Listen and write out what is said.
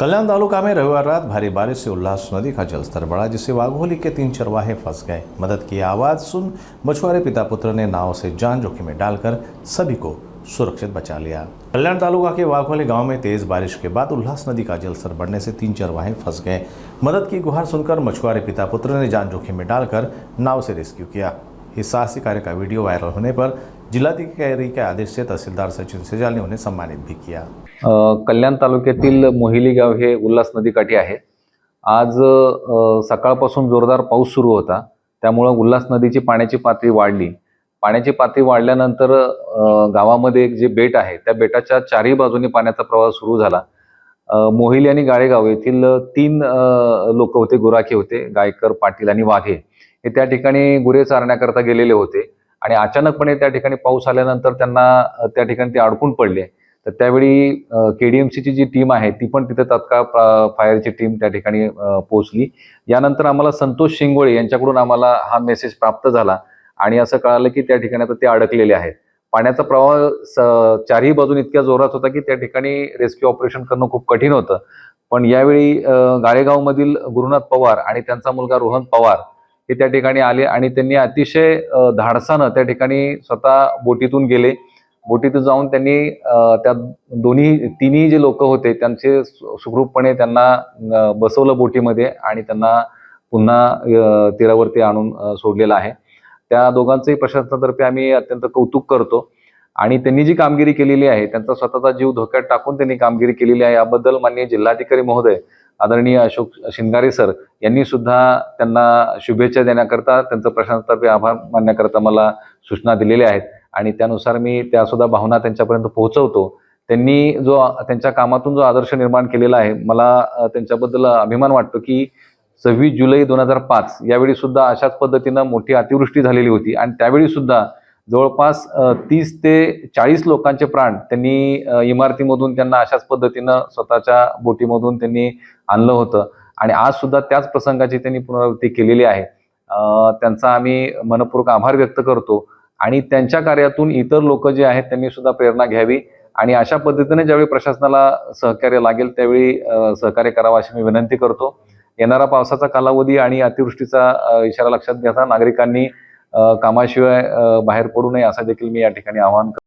कल्याण तालुका में रविवार रात भारी बारिश से उल्लास नदी का जलस्तर बढ़ा, जिससे वाघोली के 3 चरवाहे फंस गए। मदद की आवाज़ सुन मछुआरे पिता पुत्र ने नाव से जान जोखिम में डालकर सभी को सुरक्षित बचा लिया। कल्याण तालुका के वाघोली गांव में तेज बारिश के बाद उल्लास नदी का जलस्तर बढ़ने से 3 चरवाहे फंस गए। मदद की गुहार सुनकर मछुआरे पिता पुत्र ने जान जोखिम में डालकर नाव से रेस्क्यू किया। इस साहसी कार्य का वीडियो वायरल होने पर जिलाधिकारी के आदेश से तहसीलदार सचिन सेजाल ने उन्हें सम्मानित भी किया। कल्याण तालुक्यातील मोहिली गाव हे उल्हास नदीकाठी आहे। आज सकाळपासून जोरदार पाऊस सुरू होता, त्यामुळे उल्हास नदीची पाण्याची पातळी वाढली। पाण्याची पातळी वाढल्यानंतर गावामध्ये एक जे बेट आहे त्या बेटाच्या चारही बाजूनी पाण्याचा प्रवाह सुरू झाला। मोहिली आणि गाळेगाव येथील 3 लोक होते, गुराखी होते, गायकर, पाटील आणि वाघे हे त्या ठिकाणी गुरे चारण्याकरता गेलेले होते आणि अचानकपणे त्या ठिकाणी पाऊस आल्यानंतर त्यांना त्या ठिकाणी ते अडकून पडले। तर त्यावेळी केडीएमसीची जी टीम आहे ती पण तिथे तात्काळ फायरची टीम त्या ठिकाणी पोहोचली। यानंतर आम्हाला संतोष शिंगोळे यांच्याकडून आम्हाला हा मेसेज प्राप्त झाला आणि असं कळालं की त्या ठिकाणी आता ते अडकलेले आहेत। पाण्याचा प्रवाह चारही बाजून इतक्या जोरात होता की त्या ठिकाणी रेस्क्यू ऑपरेशन करणं खूप कठीण होतं। पण यावेळी गाळेगावमधील गुरुनाथ पवार आणि त्यांचा मुलगा रोहन पवार हे त्या ठिकाणी आले आणि त्यांनी अतिशय धाडसानं त्या ठिकाणी स्वतः बोटीतून गेले। बोटीतून जाऊन त्यांनी त्या तिन्ही जे लोक होते त्यांचे सुखरूपपणे त्यांना बसवलं बोटीमध्ये आणि त्यांना पुन्हा तीरावरती आणून सोडलेलं आहे। त्या दोघांचंही प्रशासनातर्फे आम्ही अत्यंत कौतुक करतो आणि त्यांनी जी कामगिरी केलेली आहे, त्यांचा स्वतःचा जीव धोक्यात टाकून त्यांनी कामगिरी केलेली आहे, याबद्दल माननीय जिल्हाधिकारी महोदय आदरणीय अशोक शिंगारे सर यांनी सुद्धा त्यांना शुभेच्छा देण्याकरता, त्यांचं प्रशासनातर्फे आभार मानण्याकरता मला सूचना दिलेल्या आहेत आणि त्यानुसार मी त्या सुद्धा भावना त्यांच्यापर्यंत पोहोचवतो। त्यांनी जो त्यांच्या कामातून जो आदर्श निर्माण केलेला आहे, मला त्यांच्याबद्दल अभिमान वाटतो की 26 जुलै 2005 यावेळी सुद्धा अशाच पद्धतीनं मोठी अतिवृष्टी झालेली होती आणि त्यावेळी सुद्धा जवळपास 30 ते 40 लोकांचे प्राण त्यांनी इमारतीमधून त्यांना अशाच पद्धतीनं स्वतःच्या बोटीमधून त्यांनी आणलं होतं आणि आज सुद्धा त्याच प्रसंगाची त्यांनी पुनरावृत्ती केलेली आहे। त्यांचा आम्ही मनपूर्वक आभार व्यक्त करतो आणि त्यांच्या कार्यातून इतर लोक जे आहेत त्यांनी सुद्धा प्रेरणा घ्यावी आणि अशा पद्धतीने ज्यावेळी प्रशासनाला सहकार्य लागेल त्यावेळी सहकार्य करावं अशी मी विनंती करतो। येणारा पावसाचा कालावधी आणि अतिवृष्टीचा इशारा लक्षात घेता नागरिकांनी कामाशिवाय बाहेर पडू नये असं देखील मी या ठिकाणी आवाहन करतो।